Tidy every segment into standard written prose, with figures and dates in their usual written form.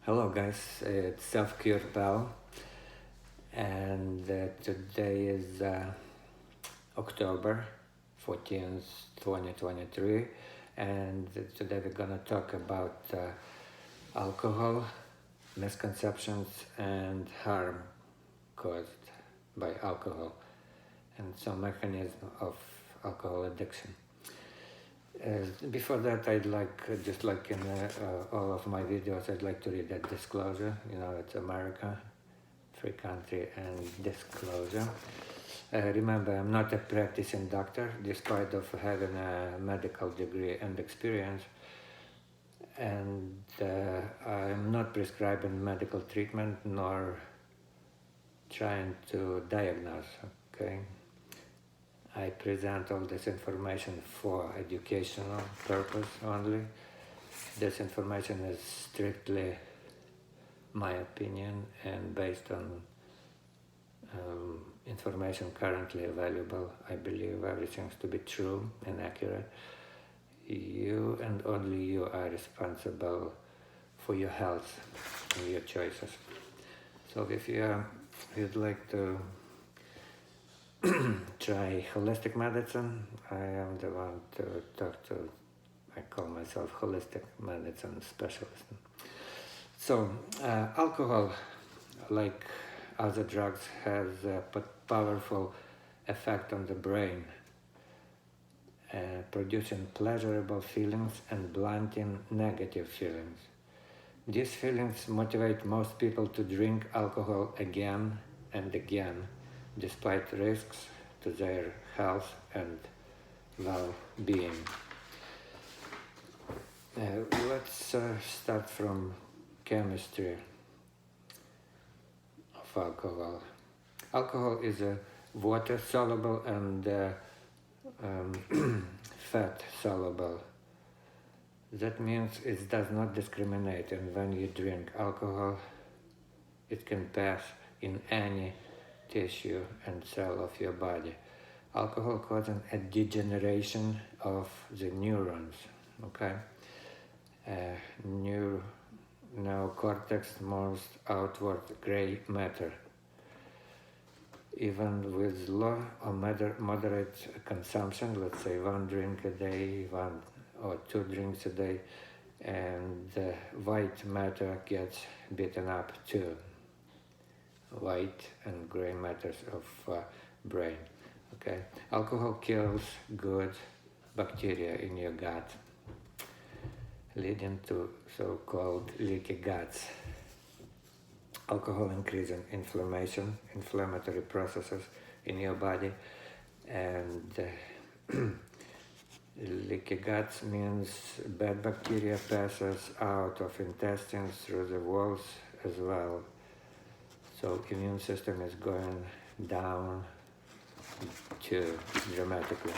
Hello guys, it's selfcurepal, and today is October 14th, 2023, and today we're gonna talk about alcohol, misconceptions, and harm caused by alcohol, and some mechanism of alcohol addiction. Before that, I'd like, just like in all of my videos, I'd like to read that disclosure. You know, it's America, free country, and disclosure. Remember, I'm not a practicing doctor, despite of having a medical degree and experience. And I'm not prescribing medical treatment, nor trying to diagnose, okay? I present all this information for educational purpose only. This information is strictly my opinion and based on information currently available. I believe everything's to be true and accurate. You and only you are responsible for your health and your choices. So if you'd like to try holistic medicine, I am the one to talk to. I call myself holistic medicine specialist. So alcohol, like other drugs, has a powerful effect on the brain, producing pleasurable feelings and blunting negative feelings. These feelings motivate most people to drink alcohol again and again, despite risks to their health and well-being. Let's start from chemistry of alcohol. Alcohol is a water-soluble and fat-soluble. That means it does not discriminate, and when you drink alcohol, it can pass in any tissue and cell of your body. Alcohol causes a degeneration of the neurons, okay? Neocortex moves outward gray matter. Even with low or moderate consumption, let's say 1 drink a day, 1 or 2 drinks a day, and white matter gets beaten up too. White and gray matters of brain. Okay, alcohol kills good bacteria in your gut, leading to so-called leaky guts. Alcohol increases inflammatory processes in your body, and leaky guts means bad bacteria passes out of intestines through the walls as well. So immune system is going down too dramatically.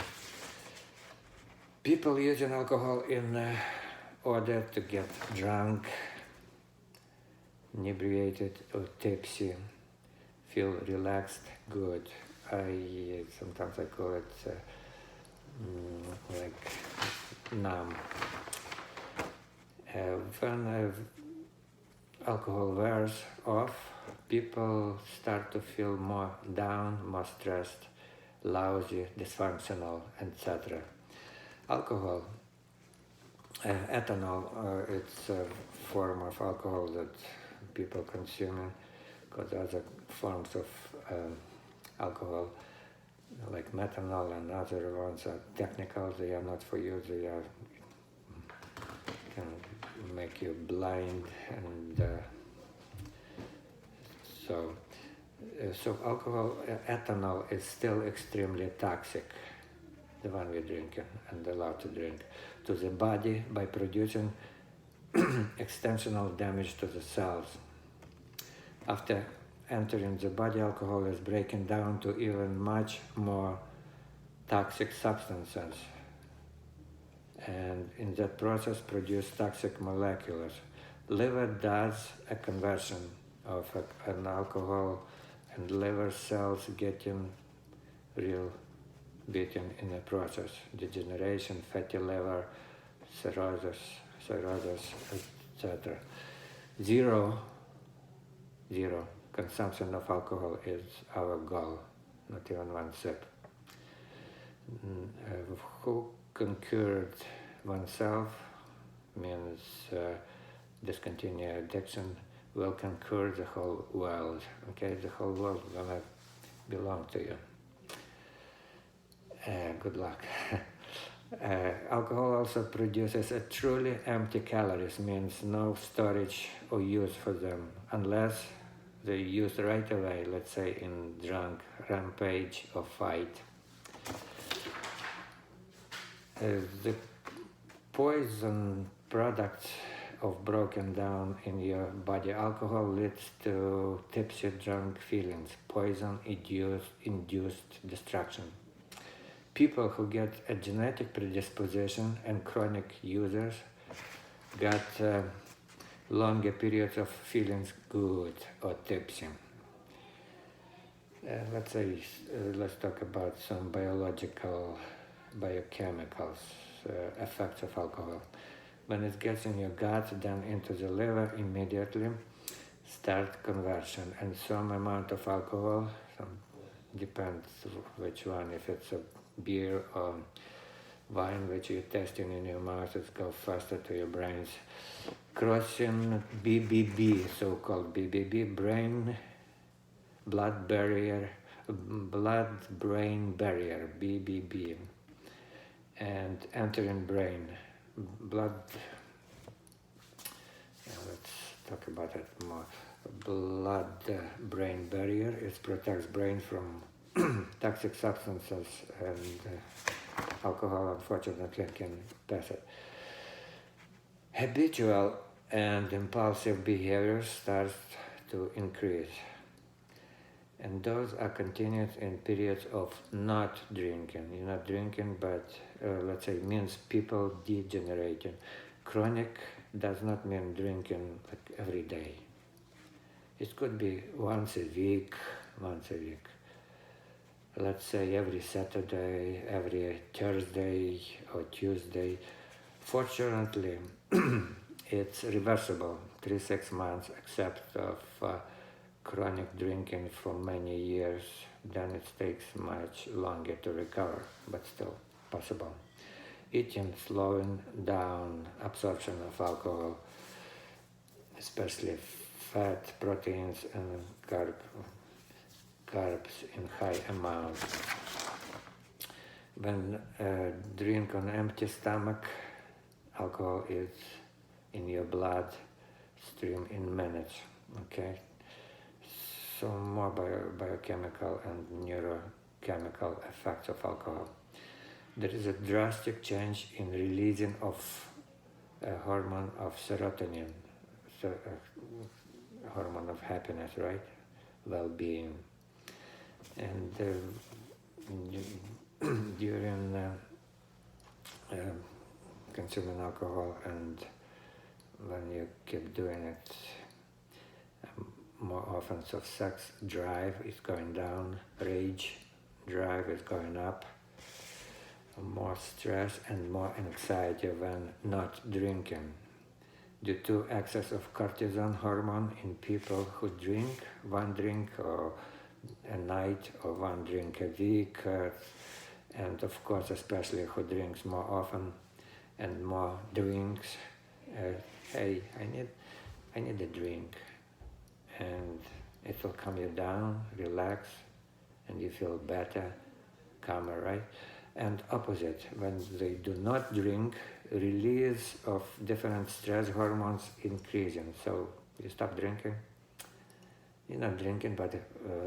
People using alcohol in order to get drunk, inebriated or tipsy, feel relaxed, good. Sometimes I call it like numb. When alcohol wears off, people start to feel more down, more stressed, lousy, dysfunctional, etc. Alcohol, ethanol, it's a form of alcohol that people consuming, because other forms of alcohol, like methanol and other ones, are technical. They are not for you. They can make you blind, and so alcohol, ethanol is still extremely toxic, the one we're drinking and allowed to drink, to the body by producing extensional damage to the cells. After entering the body, alcohol is breaking down to even much more toxic substances, and in that process produce toxic molecules. Liver does a conversion of an alcohol, and liver cells getting real beaten in the process. Degeneration, fatty liver, cirrhosis, etc. Zero consumption of alcohol is our goal, not even one sip. Who conquered oneself means discontinue addiction, will conquer the whole world. Okay, the whole world gonna belong to you. Good luck. Alcohol also produces a truly empty calories, means no storage or use for them, unless they're used right away, let's say in drunk rampage or fight. The poison product of broken down in your body alcohol leads to tipsy drunk feelings, poison-induced destruction. People who get a genetic predisposition and chronic users got longer periods of feeling good or tipsy. Let's talk about some biochemicals effects of alcohol. When it gets in your gut, then into the liver, immediately start conversion, and some amount of alcohol, depends which one, if it's a beer or wine which you're tasting in your mouth, it goes faster to your brains, crossing BBB, so-called BBB, blood-brain barrier, BBB, and entering brain. Let's talk about it more. Blood-brain barrier, it protects brain from toxic substances, and alcohol unfortunately can pass it. Habitual and impulsive behaviors start to increase, and those are continued in periods of not drinking. You're not drinking, but let's say means people degenerating. Chronic does not mean drinking like every day. It could be once a week. Let's say every Saturday, every Thursday or Tuesday. Fortunately, it's reversible, 3-6 months, except of chronic drinking for many years, then it takes much longer to recover, but still possible. Eating, slowing down absorption of alcohol, especially fat, proteins, and carbs in high amounts. When drink on empty stomach, alcohol is in your blood stream in minutes. Okay. Some more biochemical and neurochemical effects of alcohol. There is a drastic change in releasing of a hormone of serotonin, hormone of happiness, right? Well-being. And during consuming alcohol, and when you keep doing it, more often, so sex drive is going down, rage drive is going up, more stress and more anxiety when not drinking, due to excess of cortisol hormone in people who drink, one drink or a night or one drink a week, and of course especially who drinks more often and more drinks. Hey, I need a drink, and it will calm you down, relax, and you feel better, calmer, right? And opposite, when they do not drink, release of different stress hormones increasing. So you stop drinking, you're not drinking, but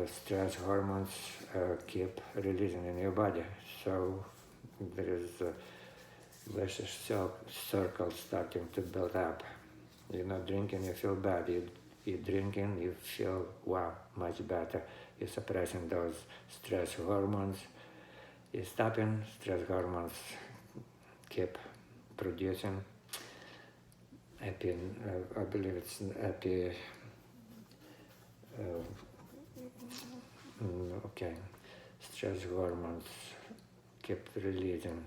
stress hormones keep releasing in your body. So there is a vicious circle starting to build up. You're not drinking, you feel bad. You're drinking, you feel, wow, much better. You're suppressing those stress hormones. You're stopping, stress hormones keep producing. I believe it's stress hormones keep releasing.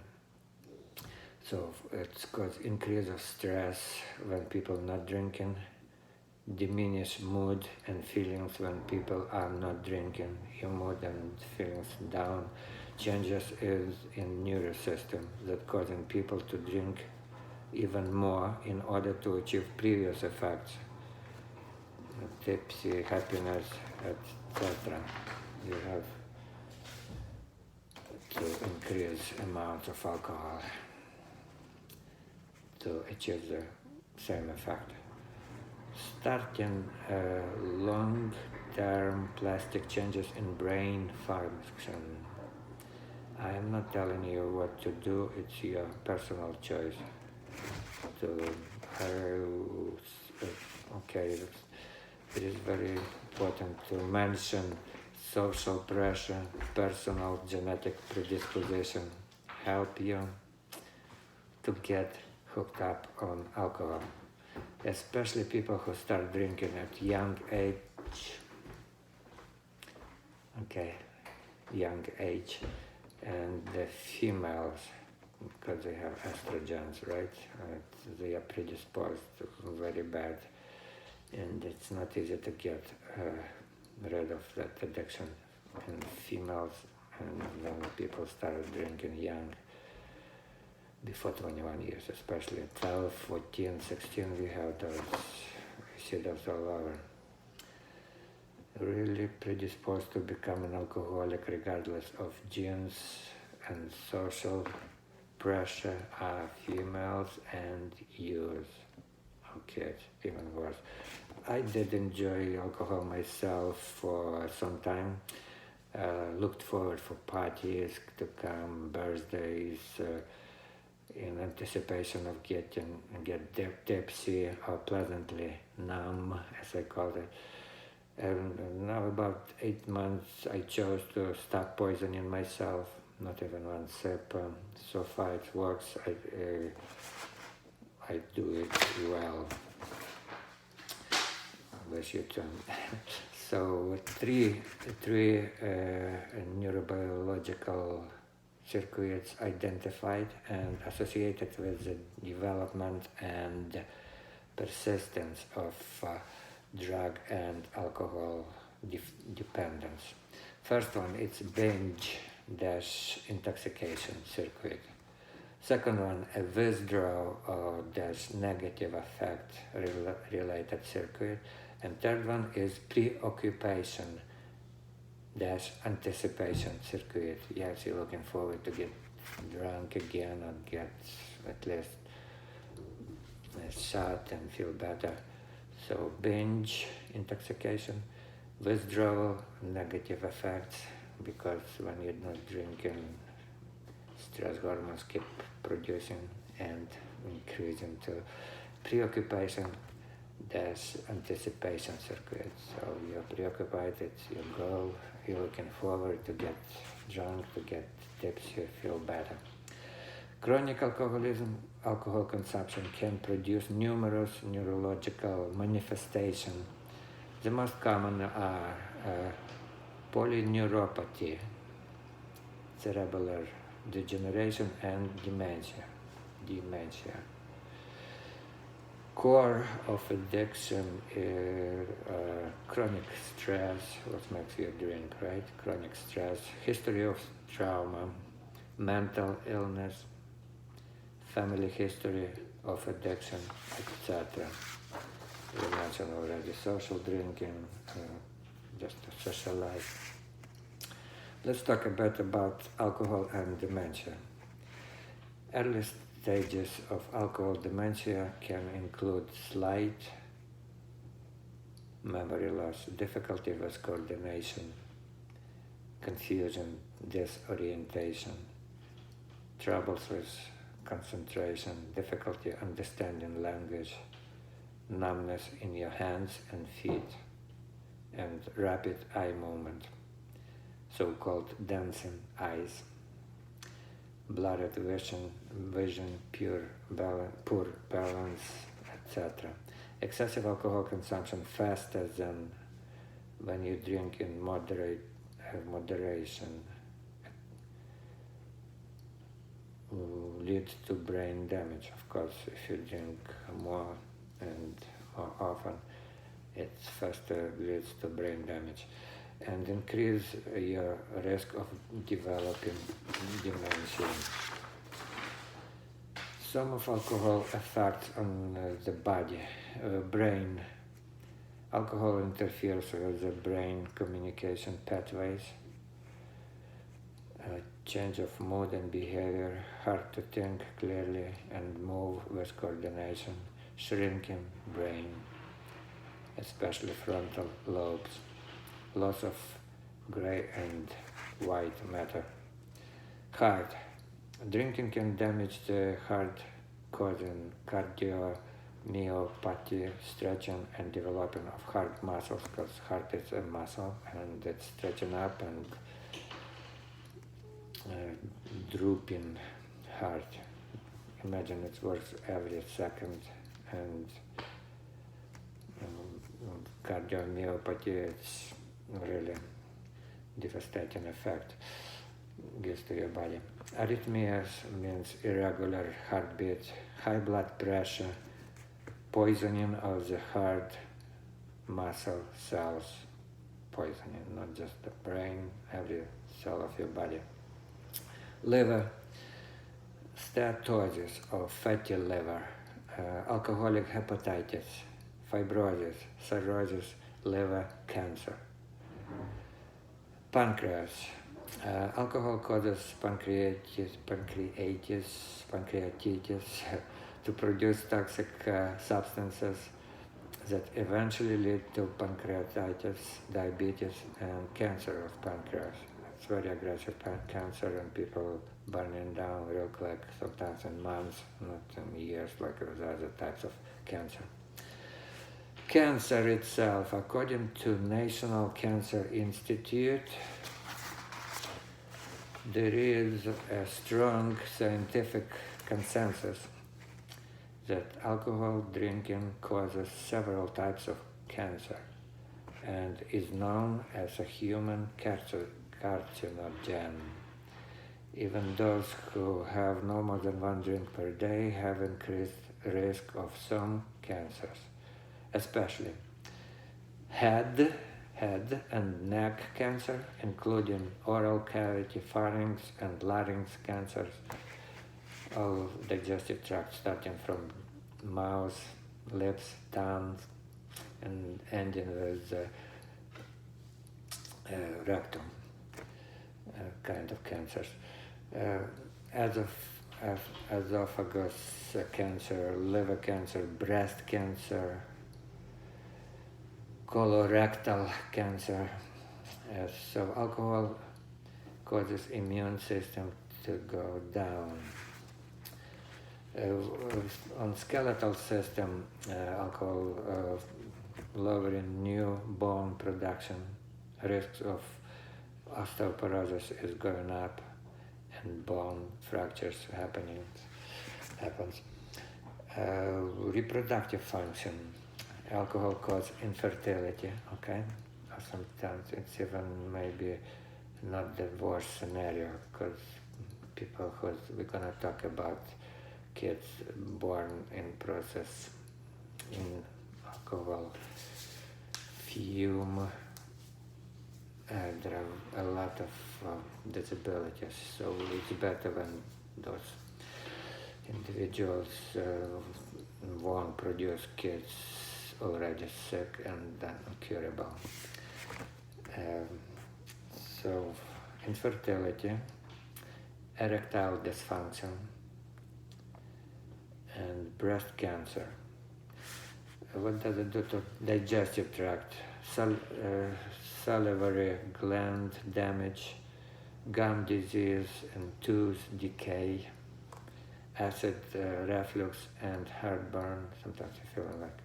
So it's cause increase of stress when people not drinking, diminish mood and feelings when people are not drinking. Your mood and feelings down. Changes is in neural system that causing people to drink even more in order to achieve previous effects, tipsy, happiness, etc. You have to increase amounts of alcohol to achieve the same effect. Starting long-term plastic changes in brain function. I am not telling you what to do, it's your personal choice. Okay, it is very important to mention social pressure, personal genetic predisposition help you to get hooked up on alcohol, especially people who start drinking at young age. Young age, and the females, because they have estrogens, right? They are predisposed to very bad, and it's not easy to get rid of that addiction in females, and when people start drinking young, before 21 years, especially 12, 14, 16, we have those, we see those all over. Really predisposed to become an alcoholic regardless of genes and social pressure are females and youth. Okay, it's even worse. I did enjoy alcohol myself for some time. Looked forward for parties to come, birthdays, in anticipation of get tipsy or pleasantly numb, as I call it. And now about 8 months I chose to stop poisoning myself, not even one sip. So far it works, I do it well. I wish you too. So three neurobiological circuits identified and associated with the development and persistence of drug and alcohol dependence. First one, it's binge-intoxication circuit. Second one, a withdrawal-negative effect related circuit. And third one is preoccupation-anticipation circuit. Yes, you're looking forward to get drunk again or get at least a shot and feel better. So binge intoxication, withdrawal, negative effects, because when you're not drinking, stress hormones keep producing and increasing to preoccupation dash anticipation circuit. So you're preoccupied, it's your goal, you're looking forward to get drunk, to get tipsy, feel better. Chronic alcoholism, alcohol consumption can produce numerous neurological manifestations. The most common are polyneuropathy, cerebral degeneration, and dementia. Core of addiction is chronic stress, what makes you drink, right? Chronic stress, history of trauma, mental illness, family history of addiction, etc. We mentioned already social drinking, just to socialize. Let's talk a bit about alcohol and dementia. Early stages of alcohol dementia can include slight memory loss, difficulty with coordination, confusion, disorientation, troubles with concentration, difficulty understanding language, numbness in your hands and feet, and rapid eye movement, so-called dancing eyes, blurred vision, poor balance, etc. Excessive alcohol consumption faster than when you drink in moderation leads to brain damage. Of course, if you drink more and more often, It faster leads to brain damage and increase your risk of developing dementia. Some of alcohol effects on the body, brain. Alcohol interferes with the brain communication pathways, change of mood and behavior, hard to think clearly and move with coordination, shrinking brain, especially frontal lobes, loss of gray and white matter. Heart. Drinking can damage the heart, causing cardiomyopathy, stretching and developing of heart muscles, because heart is a muscle and it's stretching up and drooping heart. Imagine it works every second, and cardiomyopathy, it's really devastating effect gives to your body. Arrhythmias means irregular heartbeat, high blood pressure, poisoning of the heart muscle cells, poisoning, not just the brain, every cell of your body. Liver, steatosis or fatty liver, alcoholic hepatitis, fibrosis, cirrhosis, liver cancer. Pancreas, alcohol causes pancreatitis to produce toxic substances that eventually lead to pancreatitis, diabetes, and cancer of pancreas. It's very aggressive cancer, and people burning down real quick, sometimes in months, not in years like with other types of cancer. Cancer itself, according to National Cancer Institute, there is a strong scientific consensus that alcohol drinking causes several types of cancer and is known as a human carcinogen. Even those who have no more than one drink per day have increased risk of some cancers, especially head and neck cancer, including oral cavity, pharynx, and larynx cancers, all digestive tract, starting from mouth, lips, tongue, and ending with rectum kind of cancers. Esophagus cancer, liver cancer, breast cancer, colorectal cancer. So alcohol causes immune system to go down. On skeletal system, alcohol lowering new bone production, risks of osteoporosis is going up, and bone fractures happens. Reproductive function. Alcohol causes infertility, okay? Sometimes it's even maybe not the worst scenario, because people we're gonna talk about kids born in process in alcohol fume. There are a lot of disabilities, so it's better when those individuals won't produce kids already sick and incurable. So infertility, erectile dysfunction, and breast cancer. What does it do to digestive tract? Salivary gland damage, gum disease and tooth decay, acid reflux and heartburn. Sometimes you feel like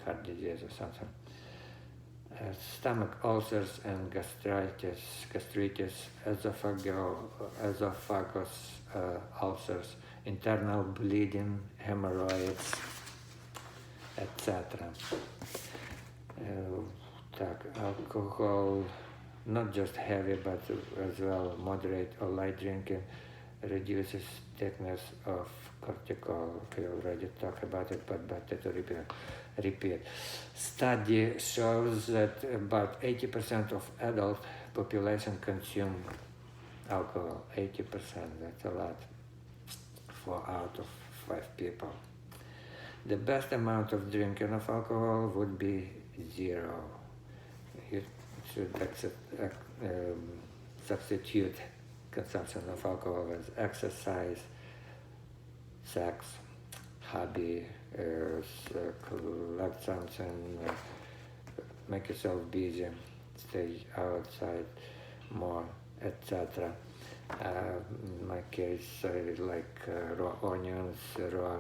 heart disease or something. Stomach ulcers and gastritis, esophagus ulcers, internal bleeding, hemorrhoids, etc. Alcohol, not just heavy, but as well moderate or light drinking, reduces thickness of cortical. We already talked about it, but better to repeat. Study shows that about 80% of adult population consume alcohol. 80%, that's a lot. 4 out of 5 people. The best amount of drinking of alcohol would be 0. You should substitute consumption of alcohol with exercise, sex, hobby, collect something, make yourself busy, stay outside more, etc. In my case, I like raw onions, raw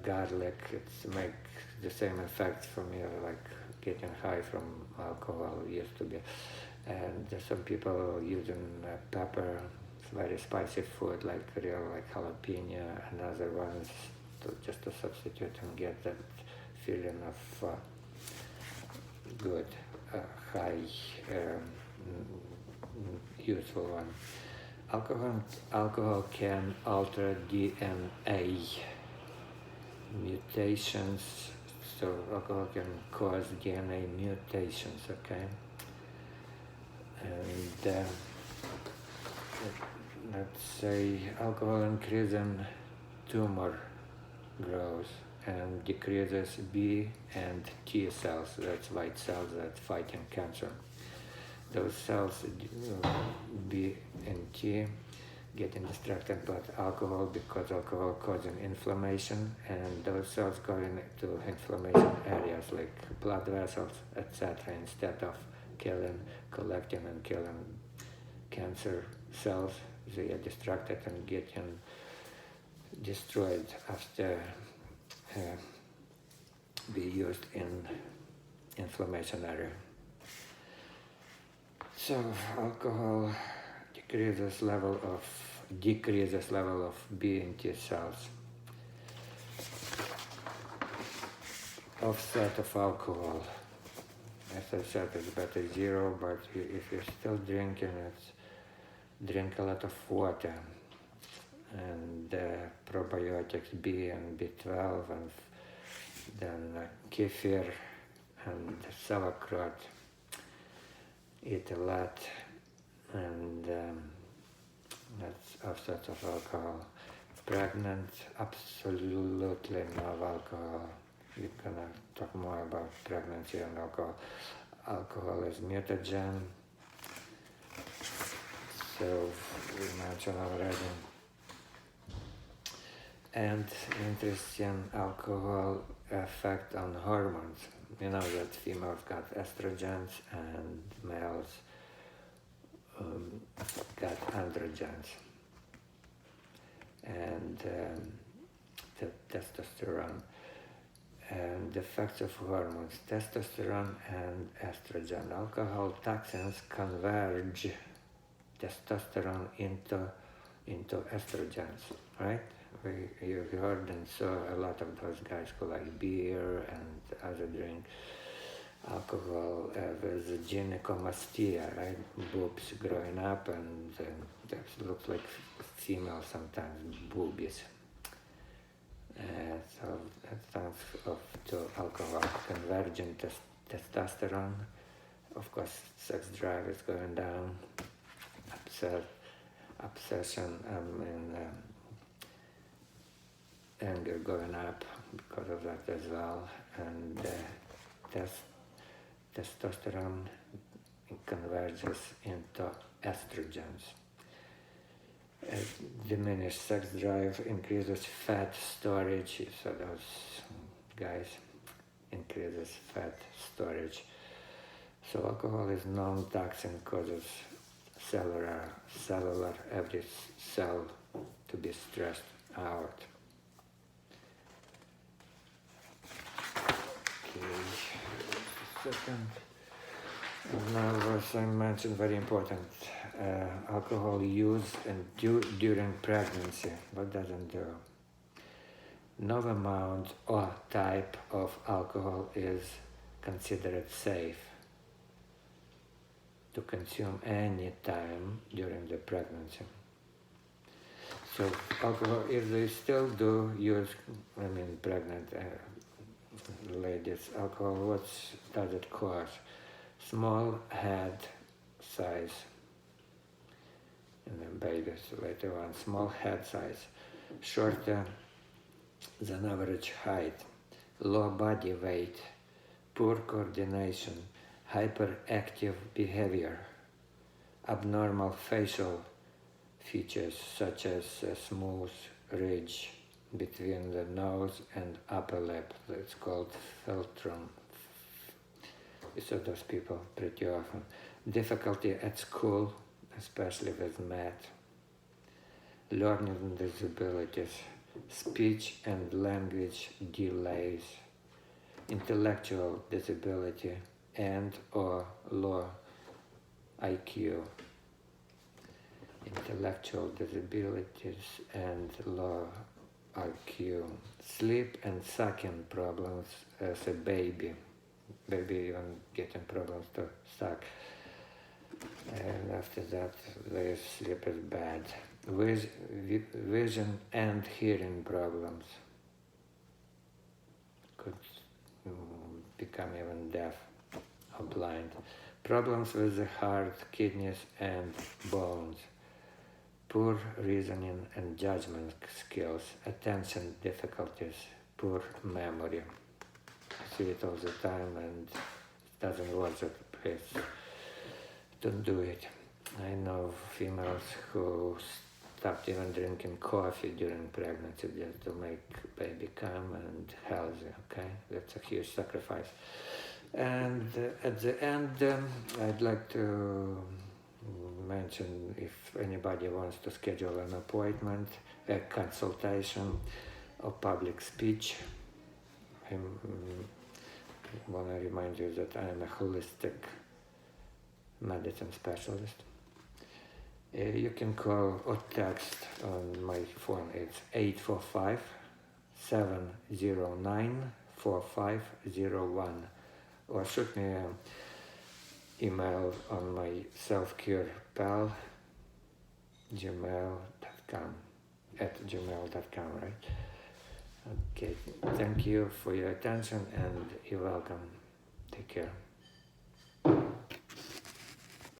garlic. It's make the same effects for me, like getting high from alcohol used to be. And some people using pepper, very spicy food like jalapeno and other ones, just to substitute and get that feeling of good, high, useful one. Alcohol can alter DNA mutations, so alcohol can cause DNA mutations, okay? And let's say alcohol increases tumor growth and decreases B and T cells, that's white cells that fighting cancer. Those cells, B and T, getting distracted by alcohol because alcohol causing inflammation, and those cells go into inflammation areas like blood vessels, etc. Instead of collecting and killing cancer cells, they are distracted and getting destroyed after be used in inflammation area. So alcohol decreases level of B and T cells. Offset of alcohol. As I said, it's better 0, but if you're still drinking, drink a lot of water and probiotics B and B12, and then kefir and sauerkraut. Eat a lot, and that's offset of alcohol. Pregnant, absolutely no alcohol. We're gonna talk more about pregnancy and alcohol. Alcohol is mutagen, so we mentioned already. And interesting alcohol effect on hormones. You know that females got estrogens and males got androgens. And the testosterone. And the effects of hormones, testosterone and estrogen. Alcohol toxins converge testosterone into estrogens, right? You heard and saw a lot of those guys who like beer and other drink. Alcohol with gynecomastia, right? Boobs growing up, and that looks like female sometimes, boobies. So that sounds off to alcohol. Convergent testosterone, of course, sex drive is going down, obsession and anger going up because of that as well, and testosterone converges into estrogens. Diminished sex drive increases fat storage, so those guys increases fat storage. So alcohol is non-toxin, causes cellular every cell to be stressed out. Okay, second. And now, as I mentioned, very important, alcohol use and during pregnancy. What doesn't do? No amount or type of alcohol is considered safe to consume any time during the pregnancy. So alcohol, if they still do use, pregnant ladies, alcohol, what does it cause? Small head size in the babies later on, small head size, shorter than average height, low body weight, poor coordination, hyperactive behavior, abnormal facial features such as a smooth ridge between the nose and upper lip. It's called philtrum. We saw those people pretty often. Difficulty at school, especially with math. Learning disabilities, speech and language delays, intellectual disability and or low IQ. Intellectual disabilities and low IQ. Sleep and sucking problems as a baby. Baby even getting problems to suck. And after that, their sleep is bad. Vision and hearing problems. Could become even deaf or blind. Problems with the heart, kidneys, and bones. Poor reasoning and judgment skills, attention difficulties, poor memory. I see it all the time and it doesn't work, so please don't do it. I know females who stopped even drinking coffee during pregnancy just to make baby calm and healthy, okay? That's a huge sacrifice. And at the end, I'd like to mention if anybody wants to schedule an appointment, a consultation, or public speech. I want to remind you that I am a holistic medicine specialist. You can call or text on my phone. It's 845-709-4501, or shoot me an email on my selfcurepal gmail.com, right? Okay, thank you for your attention and you're welcome. Take care.